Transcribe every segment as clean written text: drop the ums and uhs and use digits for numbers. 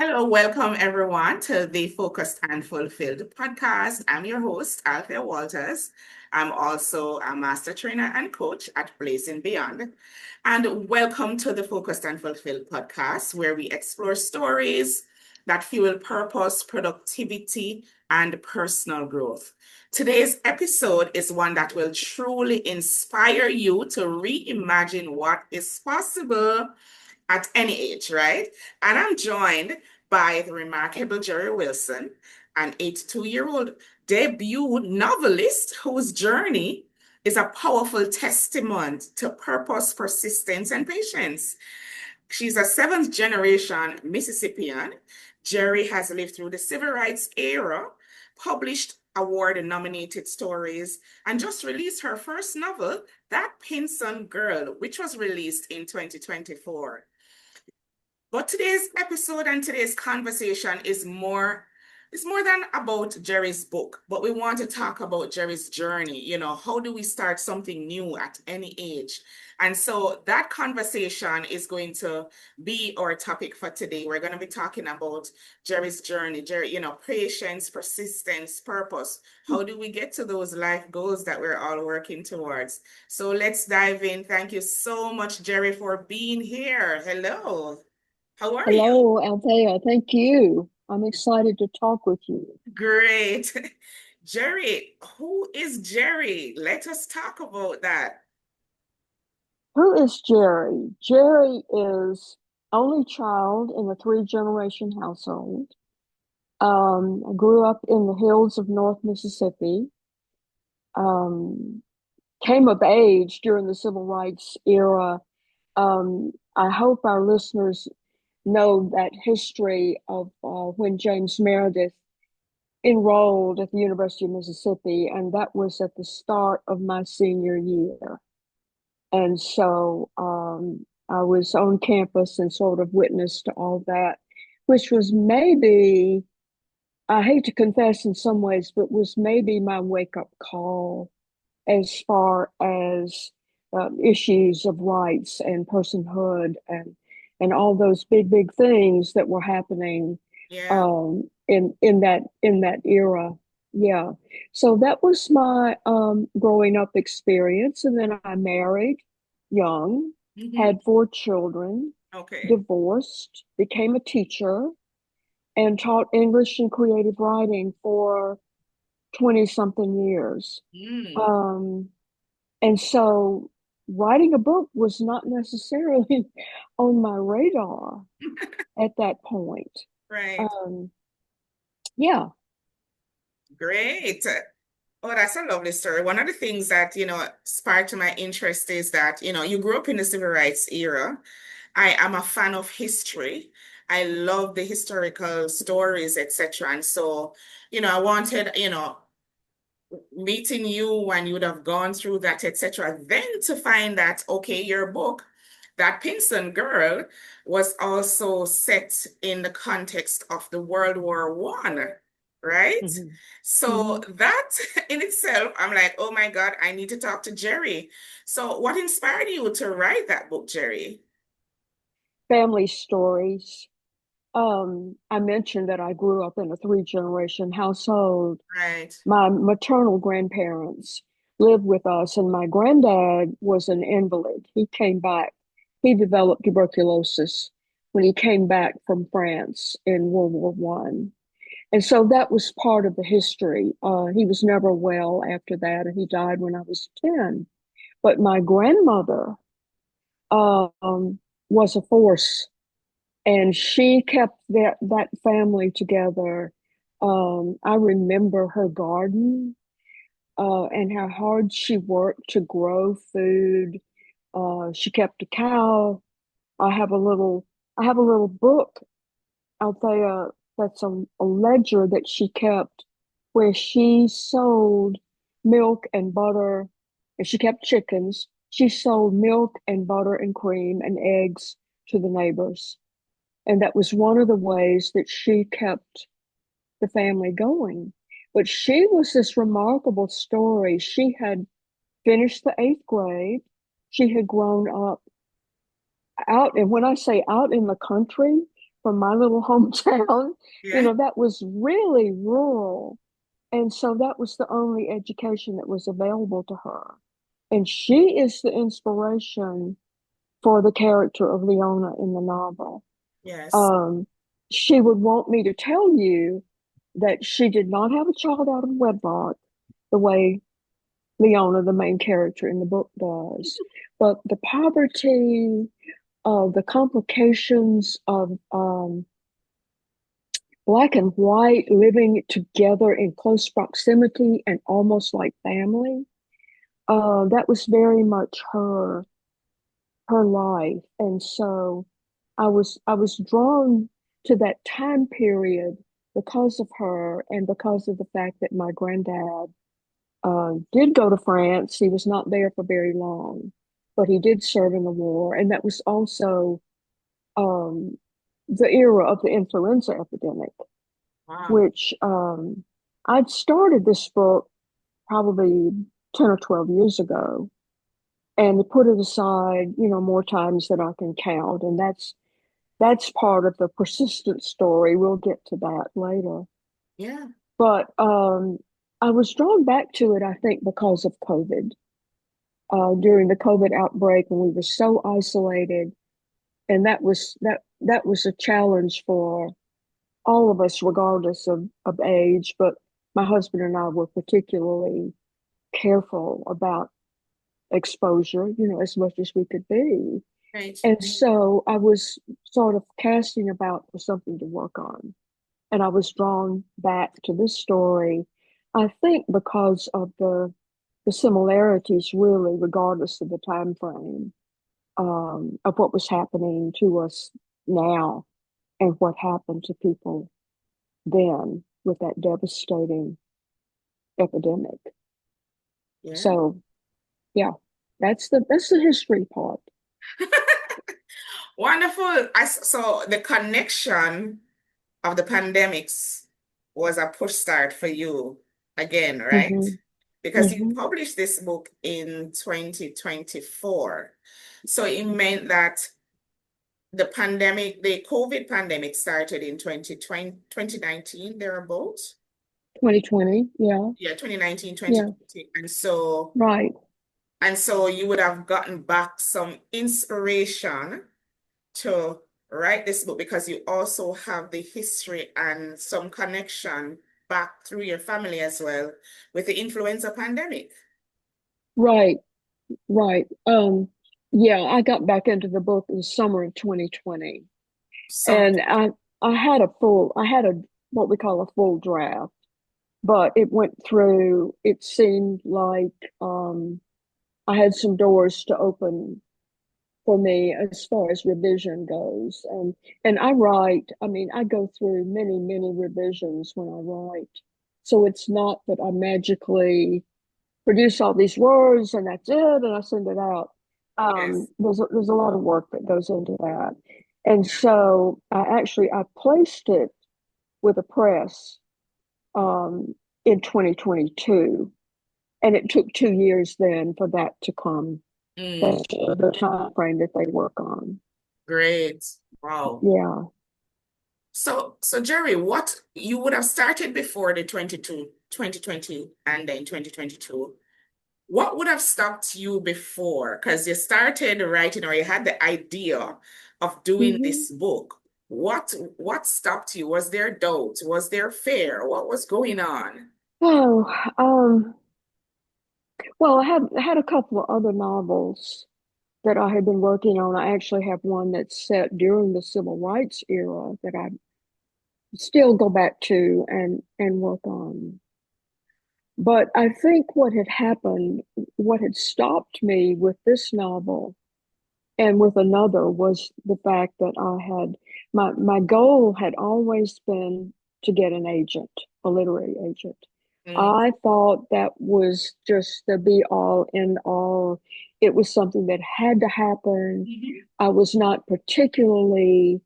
Hello, welcome everyone to the Focused and Fulfilled podcast. I'm your host, Althea Walters. I'm also a master trainer and coach at Blazing Beyond. And welcome to the Focused and Fulfilled podcast, where we explore stories that fuel purpose, productivity, and personal growth. Today's episode is one that will truly inspire you to reimagine what is possible at any age, right? And I'm joined by the remarkable Gerry Wilson, an 82-year-old debut novelist whose journey is a powerful testament to purpose, persistence, and patience. She's a seventh generation Mississippian. Gerry has lived through the civil rights era, published award nominated stories, and just released her first novel, That Pinson Girl, which was released in 2024. But today's episode and today's conversation is more than about Gerry's book, but we want to talk about Gerry's journey. How do we start something new at any age? And so that conversation is going to be our topic for today. We're going to be talking about Gerry's journey, Gerry, patience, persistence, purpose. How do we get to those life goals that we're all working towards? So let's dive in. Thank you so much, Gerry, for being here. Hello. How are you? Hello, Althea. Thank you. I'm excited to talk with you. Great. Gerry, who is Gerry? Let us talk about that. Who is Gerry? Gerry is only child in a three-generation household. I grew up in the hills of North Mississippi. Um, Came of age during the civil rights era. I hope our listeners know that history of when James Meredith enrolled at the University of Mississippi, and that was at the start of my senior year. And so I was on campus and sort of witnessed all that, which was maybe, I hate to confess in some ways, but was maybe my wake up call as far as issues of rights and personhood and all those big things that were happening Yeah. in that era. Yeah. So that was my growing up experience. And then I married young, Hmm. had four children, Okay. divorced, became a teacher, and taught English and creative writing for 20 something years. Mm. Um, and so writing a book was not necessarily on my radar at that point. Right. Um, yeah. Great. Oh, that's a lovely story. One of the things that, sparked my interest is that, you grew up in the civil rights era. I am a fan of history. I love the historical stories, etc. And so, I wanted, meeting you when you would have gone through that, etc. Then to find that, okay, your book, That Pinson Girl, was also set in the context of the World War One, right? Mhm. So Mhm. that in itself, I'm like, oh my God, I need to talk to Gerry. So what inspired you to write that book, Gerry? Family stories. I mentioned that I grew up in a three-generation household. Right. My maternal grandparents lived with us, and my granddad was an invalid. He came back. He developed tuberculosis when he came back from France in World War One. And so that was part of the history. He was never well after that, and he died when I was 10. But my grandmother was a force, and she kept that family together. I remember her garden and how hard she worked to grow food. She kept a cow. I have a little I have a little book out there that's a ledger that she kept where she sold milk and butter, and she kept chickens. She sold milk and butter and cream and eggs to the neighbors. And that was one of the ways that she kept the family going. But she was this remarkable story. She had finished the eighth grade. She had grown up out, and when I say out in the country, from my little hometown. Yeah. That was really rural. And so that was the only education that was available to her. And she is the inspiration for the character of Leona in the novel. Yes. Um, she would want me to tell you that she did not have a child out of wedlock the way Leona, the main character in the book, does. But the poverty, the complications of black and white living together in close proximity and almost like family, that was very much her life. And so I was drawn to that time period because of her and because of the fact that my granddad did go to France. He was not there for very long, but he did serve in the war. And that was also um, the era of the influenza epidemic, Wow. which I'd started this book probably 10 or 12 years ago and put it aside, more times than I can count. And that's part of the persistent story. We'll get to that later. Yeah. But I was drawn back to it, I think, because of COVID. During the COVID outbreak, when we were so isolated, and that was a challenge for all of us, regardless of age. But my husband and I were particularly careful about exposure, as much as we could be. Right. And so I was sort of casting about for something to work on. And I was drawn back to this story, I think because of the similarities, really, regardless of the time frame, of what was happening to us now and what happened to people then with that devastating epidemic. Yeah. So yeah, that's the history part. Wonderful. So the connection of the pandemics was a push start for you again, right? Hmm. Because you Hmm. published this book in 2024. So it meant that the COVID pandemic started in 2020, 2019, thereabouts. 2020, yeah, Yeah, 2019, yeah, 2020. right. And so you would have gotten back some inspiration to write this book because you also have the history and some connection back through your family as well with the influenza pandemic. Right, right. Yeah, I got back into the book in the summer of 2020. Summer. And I had a what we call a full draft, but it went through, it seemed like I had some doors to open for me as far as revision goes. And I mean, I go through many, many revisions when I write. So it's not that I magically produce all these words and that's it and I send it out. Yes. There's a lot of work that goes into that. And so I placed it with a press um, in 2022. And it took 2 years then for that to come. Mm, That's the time frame that they work on. great. Wow. Yeah. So Jerry, what you would have started before the 2020 and then 2022. What would have stopped you before? Because you started writing or you had the idea of doing Hmm. this book. What stopped you? Was there doubt? Was there fear? What was going on? Oh, well, I had a couple of other novels that I had been working on. I actually have one that's set during the civil rights era that I still go back to and work on. But I think what had happened, what had stopped me with this novel and with another was the fact that my goal had always been to get an agent, a literary agent. Mm, I thought that was just the be all end all. It was something that had to happen. mhm. I was not particularly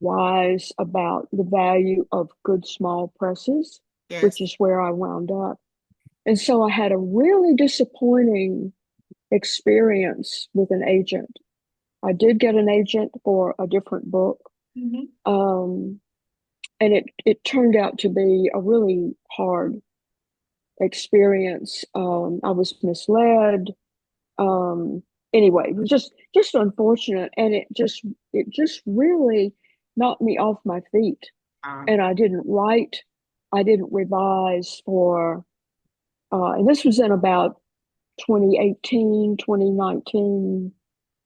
wise about the value of good small presses, which Yes. is where I wound up. And so I had a really disappointing experience with an agent. I did get an agent for a different book, Mhm. Um, and it turned out to be a really hard experience. I was misled. Um, anyway, it was just unfortunate, and it just really knocked me off my feet. Uh, And I didn't write, I didn't revise for, and this was in about 2018, 2019.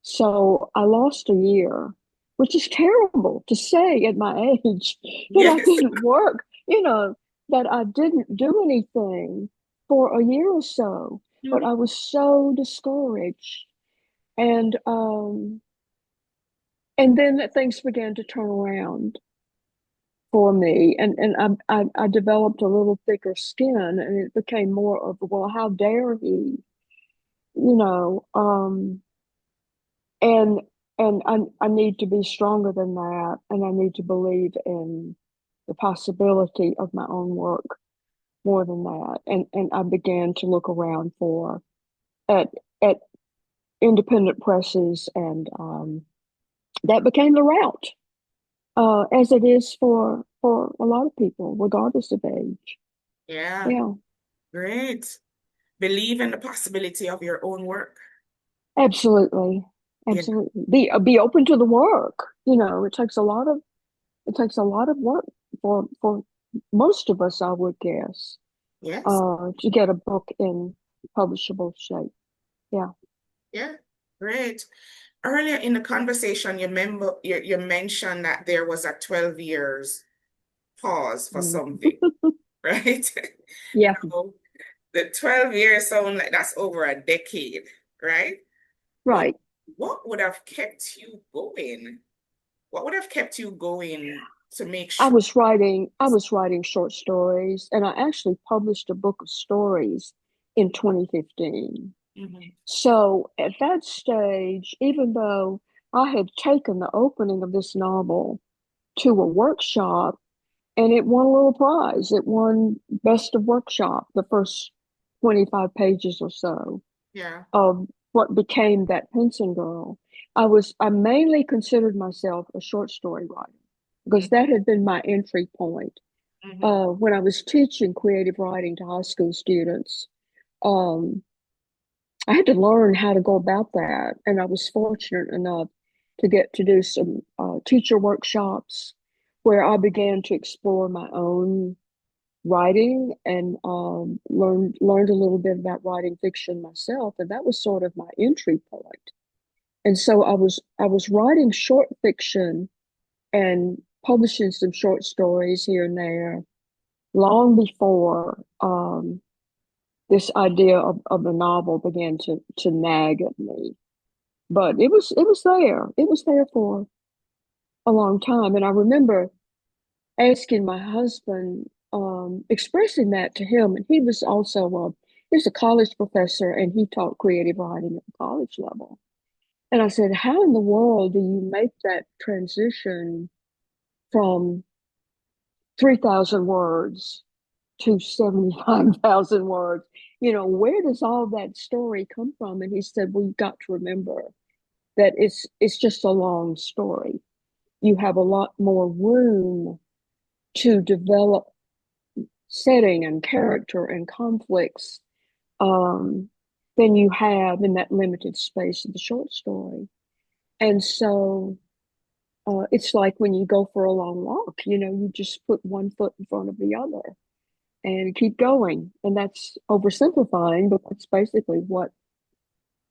So I lost a year, which is terrible to say at my age that I yes. didn't work, that I didn't do anything for a year or so. But Mhm. I was so discouraged. And and then things began to turn around for me, and I developed a little thicker skin, and it became more of, well, how dare he, you know, and I need to be stronger than that, and I need to believe in the possibility of my own work more than that. And I began to look around for at at independent presses, and that became the route, as it is for a lot of people, regardless of age. Yeah, Yeah, great. Believe in the possibility of your own work. absolutely, Yeah. absolutely. Be open to the work. It takes a lot of work for most of us, I would guess, Yes. to get a book in publishable shape. Yeah. Yeah. Great. Earlier in the conversation, you mentioned that there was a 12 years pause for Mm. something, right? Yeah. So the 12 years sound like that's over a decade, right? But Right. what would have kept you going? What would have kept you going to make I sure? was writing I was writing short stories, and I actually published a book of stories in 2015. Mhm. So at that stage, even though I had taken the opening of this novel to a workshop, and it won a little prize. It won Best of Workshop, the first 25 pages or so Yeah. of what became That Pinson Girl. I mainly considered myself a short story writer because Mhm. that had been my entry point. Mhm. When I was teaching creative writing to high school students, um, I had to learn how to go about that, and I was fortunate enough to get to do some teacher workshops where I began to explore my own writing, and learned a little bit about writing fiction myself, and that was sort of my entry point. And so I was writing short fiction and publishing some short stories here and there long before this idea of the novel began to nag at me. But it was there for a long time. And I remember asking my husband, expressing that to him. And he was a college professor, and he taught creative writing at the college level. And I said, how in the world do you make that transition from 3,000 words to 75,000 words? Where does all that story come from? And he said, well, you've got to remember that it's just a long story. You have a lot more room to develop setting and character and conflicts, um, than you have in that limited space of the short story. And so it's like when you go for a long walk, you just put one foot in front of the other and keep going. And that's oversimplifying, but that's basically what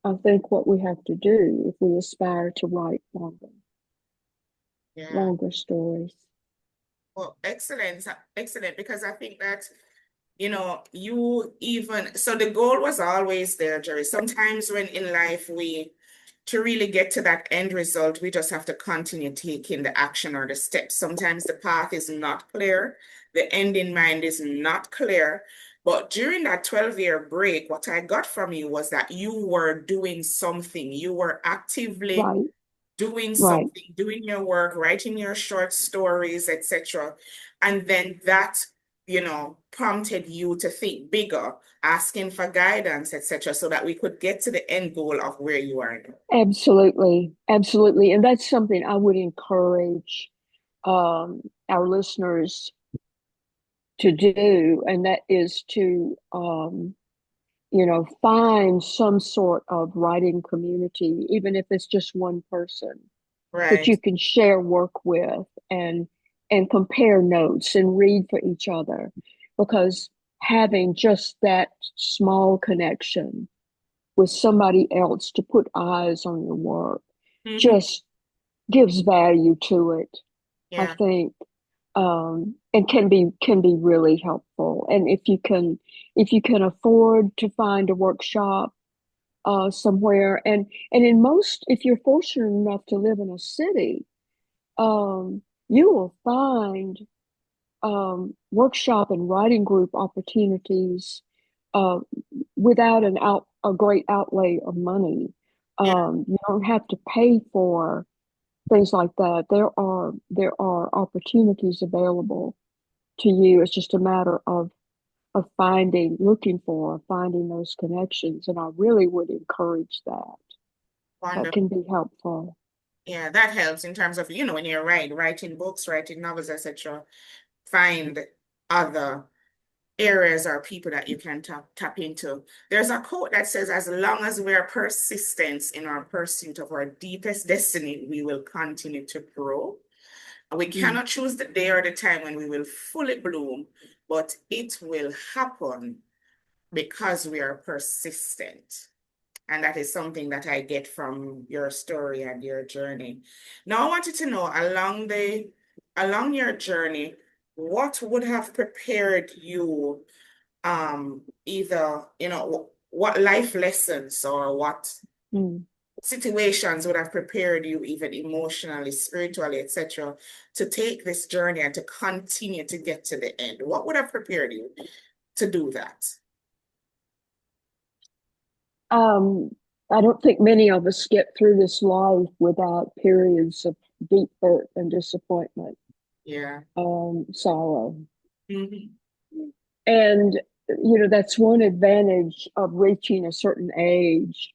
we have to do if we aspire to write Yeah. longer stories. Well, excellent. Excellent. Because I think that, you even, so the goal was always there, Jerry. Sometimes when in life to really get to that end result, we just have to continue taking the action or the steps. Sometimes the path is not clear, the end in mind is not clear. But during that 12-year break, what I got from you was that you were doing something. You were actively Right, doing right. something, doing your work, writing your short stories, etc. And then that, prompted you to think bigger, asking for guidance, etc., so that we could get to the end goal of where you are now. Absolutely, absolutely. And that's something I would encourage. our listeners to do, and that is to find some sort of writing community, even if it's just one person that Right. you can share work with and compare notes and read for each other, because having just that small connection with somebody else to put eyes on your work Hmm. just gives value to it, I Yeah. think, and can be really helpful. And if you can afford to find a workshop somewhere, and in most, if you're fortunate enough to live in a city, you will find workshop and writing group opportunities uh, without a great outlay of money. Yeah. You don't have to pay for things like that. There are opportunities available to you. It's just a matter of finding those connections, and I really would encourage that. That Wonderful. can be helpful. Yeah, that helps in terms of, when you're writing books, writing novels, etc. Find other areas or people that you can tap into. There's a quote that says, as long as we are persistent in our pursuit of our deepest destiny, we will continue to grow. We Mm. cannot choose the day or the time when we will fully bloom, but it will happen because we are persistent. And that is something that I get from your story and your journey. Now, I wanted to know along your journey, what would have prepared you, either, what life lessons or what Mm. situations would have prepared you, even emotionally, spiritually, etc., to take this journey and to continue to get to the end? What would have prepared you to do that? Um, I don't think many of us get through this life without periods of deep hurt and disappointment, Yeah. sorrow. Mhm. And, that's one advantage of reaching a certain age,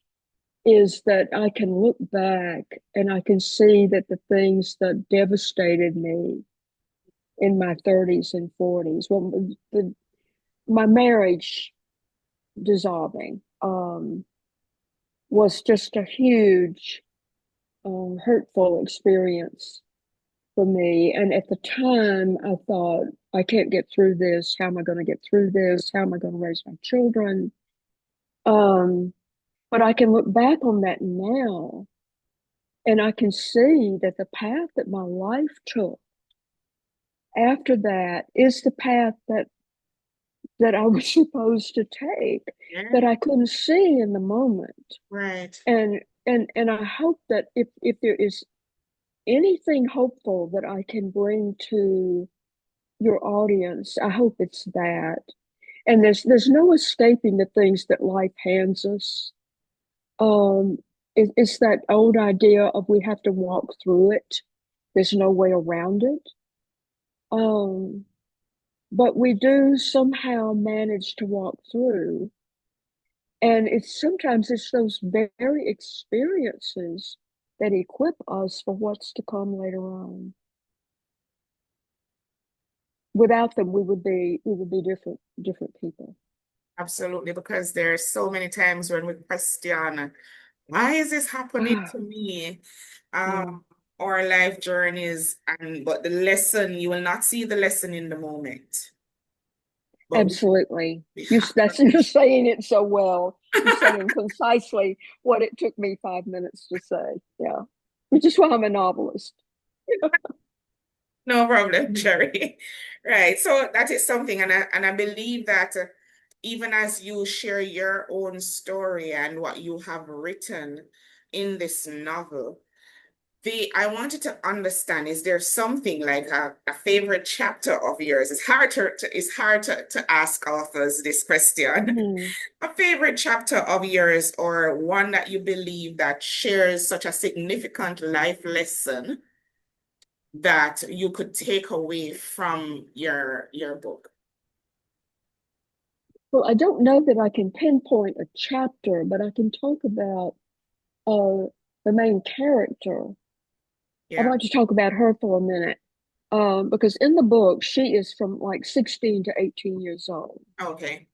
is that I can look back and I can see that the things that devastated me in my 30s and 40s, well, my marriage dissolving, was just a huge, hurtful experience for me. And at the time, I thought, I can't get through this. How am I going to get through this? How am I going to raise my children? Um, but I can look back on that now, and I can see that the path that my life took after that is the path that I was supposed to take, Yeah. that I couldn't see in the moment. Right. And I hope that if there is anything hopeful that I can bring to your audience, I hope it's that. And there's no escaping the things that life hands us. Um, it's that old idea of we have to walk through it. There's no way around it. Um, but we do somehow manage to walk through. And sometimes it's those very experiences that equip us for what's to come later on. Without them, we would be different people. Absolutely, because there are so many times when we question, why is this happening to me? Yeah, Our life journeys, and but the lesson, you will not see the lesson in the moment, but absolutely. we You have that's You're saying it so well. You're saying concisely what it took me 5 minutes to say. Yeah, which is why I'm a novelist. no problem, Jerry. Right. So that is something, and I believe that, even as you share your own story and what you have written in this novel, I wanted to understand, is there something like a favorite chapter of yours? It's hard to ask authors this question. Hmm. A favorite chapter of yours, or one that you believe that shares such a significant life lesson that you could take away from your book. Well, I don't know that I can pinpoint a chapter, but I can talk about uh, the main character. I'd Yeah. like to talk about her for a minute. Because in the book she is from like 16 to 18 years old. Okay.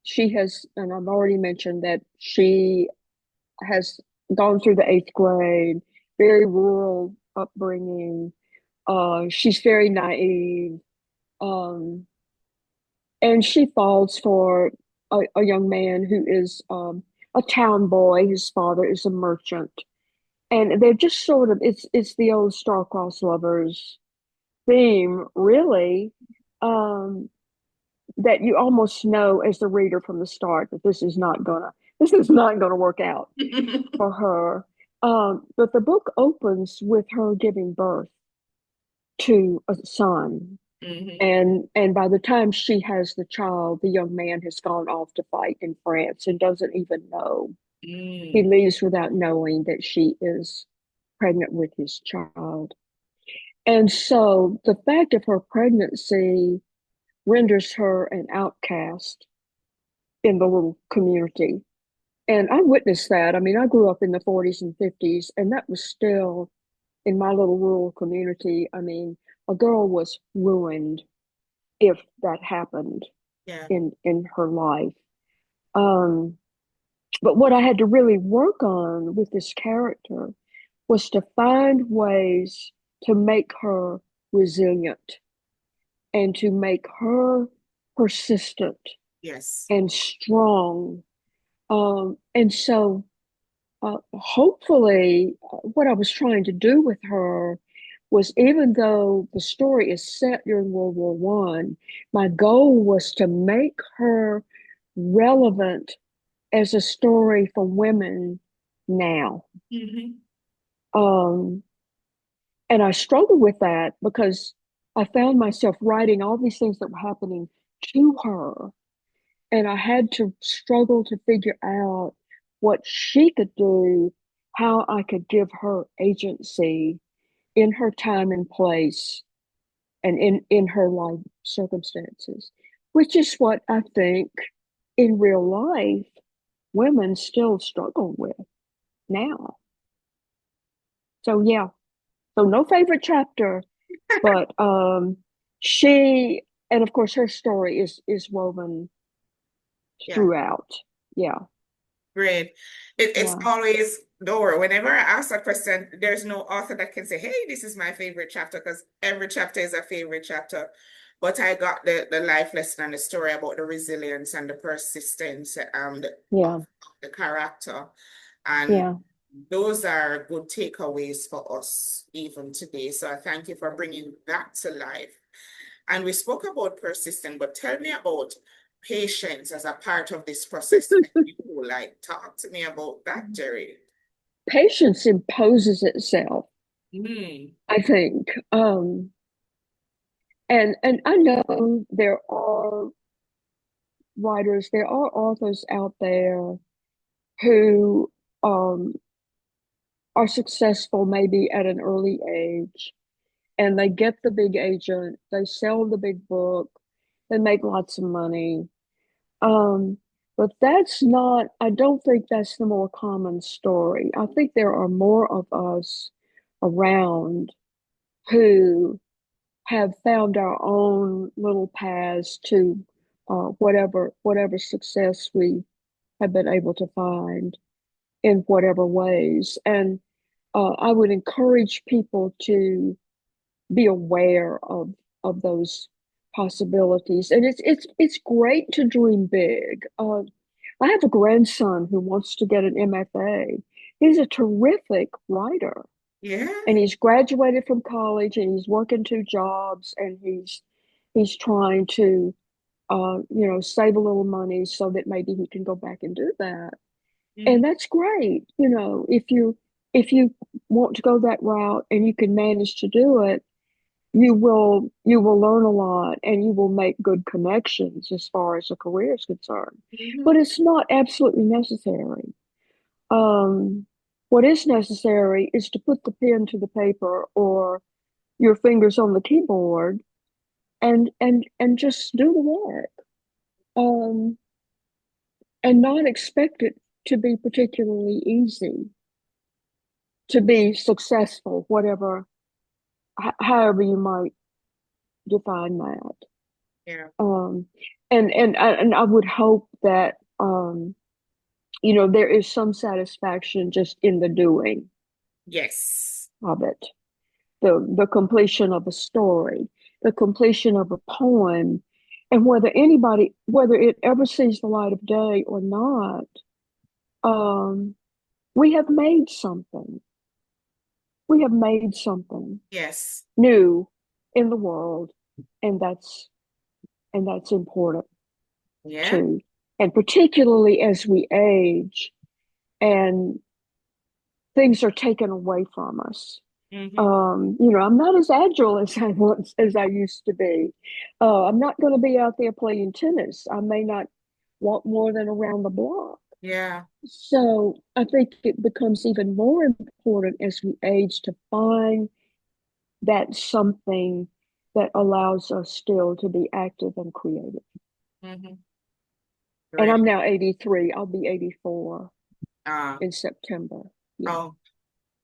She has, and I've already mentioned that she has gone through the eighth grade, very rural upbringing. She's very naive. Um, and she falls for a young man who is a town boy. His father is a merchant. And they're just sort of, it's the old star-crossed lovers theme, really, um, that you almost know as the reader from the start that this is not gonna work out for her. But the book opens with her giving birth to a son. Hmm. And by the time she has the child, the young man has gone off to fight in France and doesn't even know. He Mm. leaves without knowing that she is pregnant with his child. And so the fact of her pregnancy renders her an outcast in the little community. And I witnessed that. I mean, I grew up in the 40s and 50s, and that was still in my little rural community. I mean, a girl was ruined if that happened Yeah. in her life. Um, but what I had to really work on with this character was to find ways to make her resilient and to make her persistent Yes. and strong. And so, hopefully, what I was trying to do with her was, even though the story is set during World War One, my goal was to make her relevant as a story for women now. Hmm. Um, and I struggled with that because I found myself writing all these things that were happening to her. And I had to struggle to figure out what she could do, how I could give her agency in her time and place and in her life circumstances, which is what I think in real life women still struggle with now. So yeah, so no favorite chapter, but she, and of course her story is woven Yeah. throughout. Yeah, Great. It's yeah, always door. Whenever I ask that question, there's no author that can say, "Hey, this is my favorite chapter," because every chapter is a favorite chapter. But I got the life lesson and the story about the resilience and the persistence of yeah, the character. And yeah. those are good takeaways for us even today. So I thank you for bringing that to life. And we spoke about persistence, but tell me about patience as a part of this process. Like, talk to me about that, Gerry. Patience imposes itself, Mm, I think. And I know there are writers, there are authors out there who um, are successful maybe at an early age, and they get the big agent, they sell the big book, they make lots of money. Um, but that's not, I don't think that's the more common story. I think there are more of us around who have found our own little paths to whatever success we have been able to find in whatever ways. And I would encourage people to be aware of those possibilities. And it's great to dream big. I have a grandson who wants to get an MFA. He's a terrific writer, yeah. and he's graduated from college, and he's working two jobs, and he's trying to save a little money so that maybe he can go back and do that. Mm, And that's great. If you want to go that route and you can manage to do it, you will learn a lot and you will make good connections as far as a career is concerned. mhm, But it's not absolutely necessary. Um, what is necessary is to put the pen to the paper or your fingers on the keyboard and just do the work. Um, and not expect it to be particularly easy to be successful, whatever however you might define that. Yeah. Um, and I would hope that there is some satisfaction just in the doing Yes. of it, the completion of a story, the completion of a poem, and whether it ever sees the light of day or not, um, we have made something. We have made something Yes. new in the world, and that's important Yeah. too. And particularly as we age and things are taken away from us. Mm-hmm. I'm not as agile as I used to be. I'm not going to be out there playing tennis. I may not walk more than around the block. Yeah. So I think it becomes even more important as we age to find that something that allows us still to be active and creative. Mm-hmm. And Great. I'm now 83. I'll be 84 Uh, in September. Yeah, oh,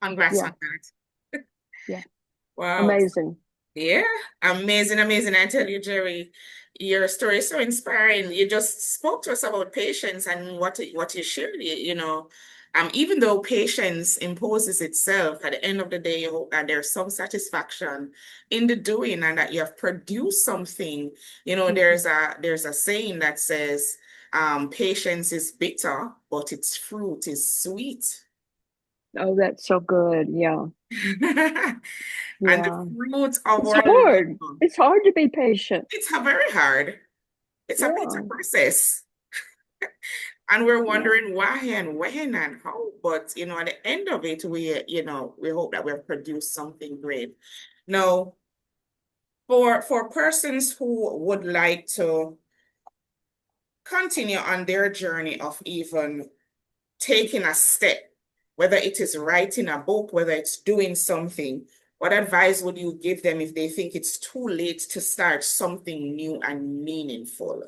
congrats yeah, on that. yeah. Wow. Amazing. Yeah, amazing, amazing. I tell you, Gerry, your story is so inspiring. You just spoke to us about patience and what you shared, even though patience imposes itself, at the end of the day, you hope that there's some satisfaction in the doing and that you have produced something. Mhm. There's a saying that says, patience is bitter, but its fruit is sweet. Oh, that's so good. Yeah, And the yeah. fruit of It's our hard. labor. It's hard to be patient. It's a very hard. It's a bitter Yeah, process. And we're yeah. wondering why and when and how. But at the end of it, we hope that we've produced something great. Now, for persons who would like to continue on their journey of even taking a step, whether it is writing a book, whether it's doing something, what advice would you give them if they think it's too late to start something new and meaningful?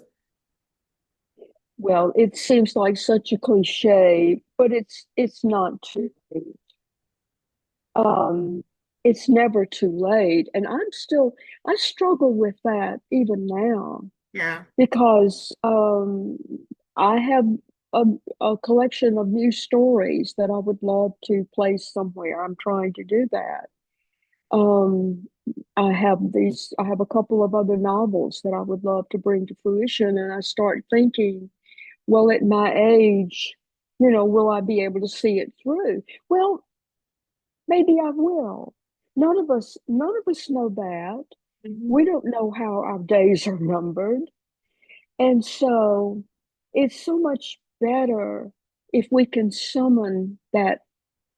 Well, it seems like such a cliche, but it's not too late. Um, it's never too late, and I struggle with that even now Yeah. because I have a, a collection of new stories that I would love to place somewhere. I'm trying to do that. Um, I have a couple of other novels that I would love to bring to fruition, and I start thinking, well, at my age, will I be able to see it through? Well, maybe I will. None of us know that. Mhm. We don't know how our days are numbered. And so it's so much better if we can summon that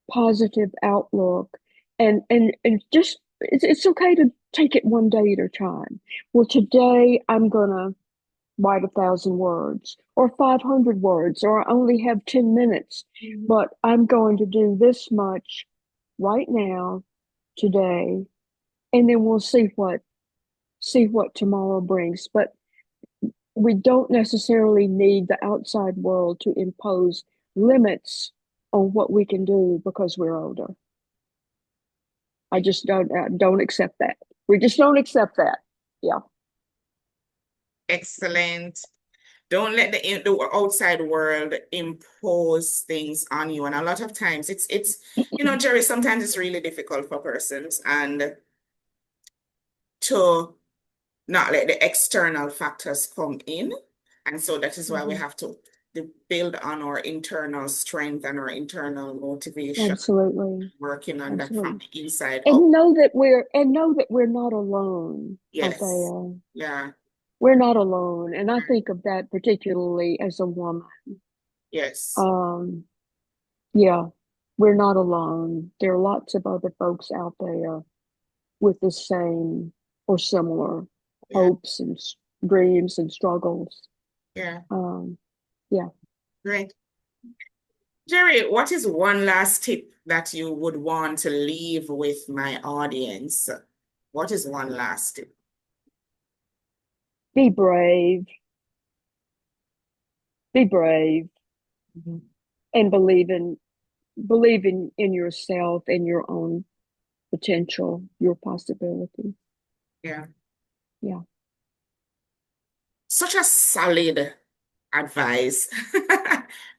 positive outlook and just it's okay to take it one day at a time. Well, today I'm gonna write 1,000 words or 500 words, or I only have 10 minutes, Mhm. but I'm going to do this much right now, today, and then we'll see what tomorrow brings. But we don't necessarily need the outside world to impose limits on what we can do because we're older. I just don't accept that. We just don't accept that. Yeah, Excellent. Don't let the outside world impose things on you. And a lot of times Jerry, sometimes it's really difficult for persons and to not let the external factors come in. And so that is why we Mhm. have to build on our internal strength and our internal motivation, Absolutely, working on that from absolutely. the inside out. And know that we're not alone, Yes. Althea. Yeah. We're not alone, and I think of that particularly as a woman. Yes. Um, yeah, we're not alone. There are lots of other folks out there with the same or similar Yeah. hopes and dreams and struggles. Yeah. Um, yeah. Great. Jerry, what is one last tip that you would want to leave with my audience? What is one last tip? Be brave, be brave, Mhm. and believe in yourself and your own potential, your possibility. Yeah. Yeah. Such a solid advice.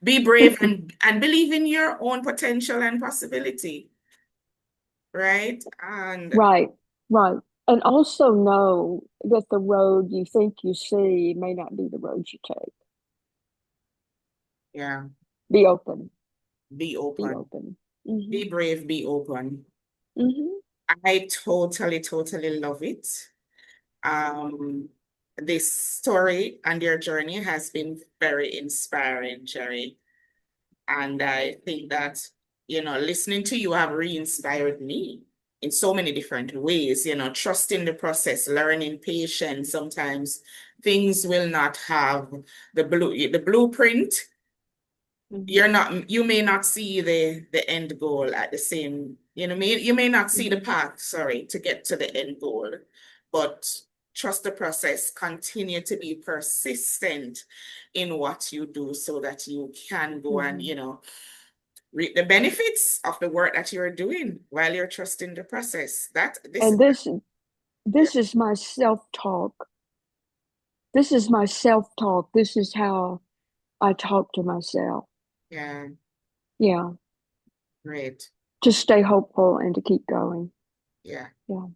Be brave and believe in your own potential and possibility, right? And Right, right. And also know that the road you think you see may not be the road you take. yeah, Be open, be be open. open. Hmm. Be brave, be open. Hmm. I totally, totally love it. Um, this story and your journey has been very inspiring, Gerry. And I think that, listening to you have re-inspired me in so many different ways, trusting the process, learning patience. Sometimes things will not have the blueprint. Hmm. You may not see the end goal at the same, you may not see the Hmm. path, sorry, to get to the end goal, but trust the process, continue to be persistent in what you do so that you can go and, Hmm. reap the benefits of the work that you're doing while you're trusting the process. That this And Yeah, this is my self-talk. This is my self-talk. This is how I talk to myself. yeah, Yeah, great. to stay hopeful and to keep going. Yeah. Yeah.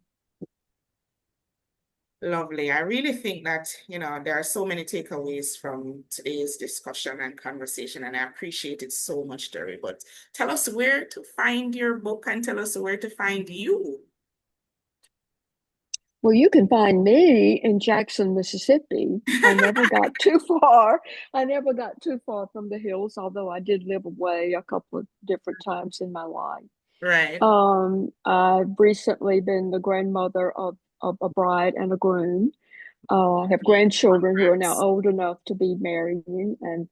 Lovely. I really think that, there are so many takeaways from today's discussion and conversation, and I appreciate it so much, Gerry. But tell us where to find your book and tell us where to find you. Well, you can find me in Jackson, Mississippi. I never got too far. I never got too far from the hills, although I did live away a couple of different times in my life. Right. I've recently been the grandmother of a bride and a groom. I have Okay. grandchildren who are now Congrats. old enough to be marrying, and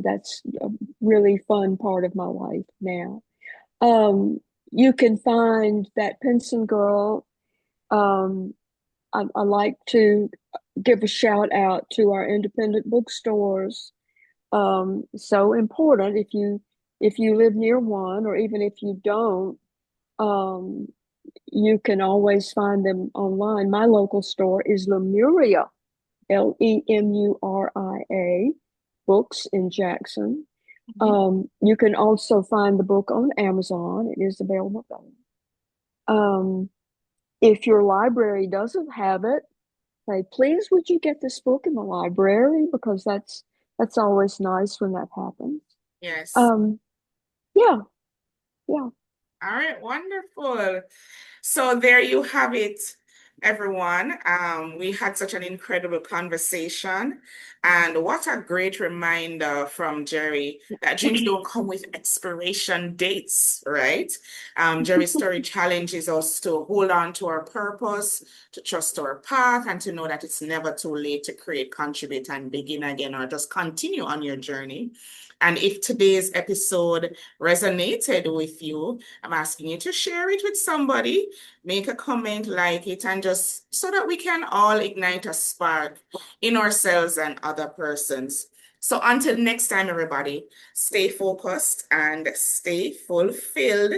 that's a really fun part of my life now. You can find That Pinson Girl. Um, I like to give a shout out to our independent bookstores. So important if you live near one, or even if you don't, um, you can always find them online. My local store is Lemuria, Lemuria Books in Jackson. Mhm. You can also find the book on Amazon. It is available there. If your library doesn't have it, say, please, would you get this book in the library? Because that's always nice when that happens. Yes. Um, yeah, yeah. All right, wonderful. So there you have it, everyone. We had such an incredible conversation, and what a great reminder from Gerry that dreams don't come with expiration dates, right? Gerry's story challenges us to hold on to our purpose, to trust our path, and to know that it's never too late to create, contribute, and begin again, or just continue on your journey. And if today's episode resonated with you, I'm asking you to share it with somebody, make a comment, like it, and just so that we can all ignite a spark in ourselves and other persons. So until next time, everybody, stay focused and stay fulfilled.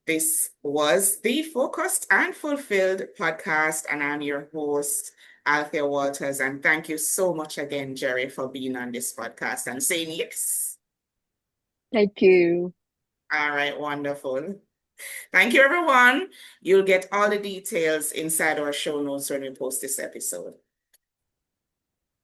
This was the Focused and Fulfilled podcast, and I'm your host, Althea Walters. And thank you so much again, Gerry, for being on this podcast and saying yes. Thank you. All right, wonderful. Thank you, everyone. You'll get all the details inside our show notes when we post this episode.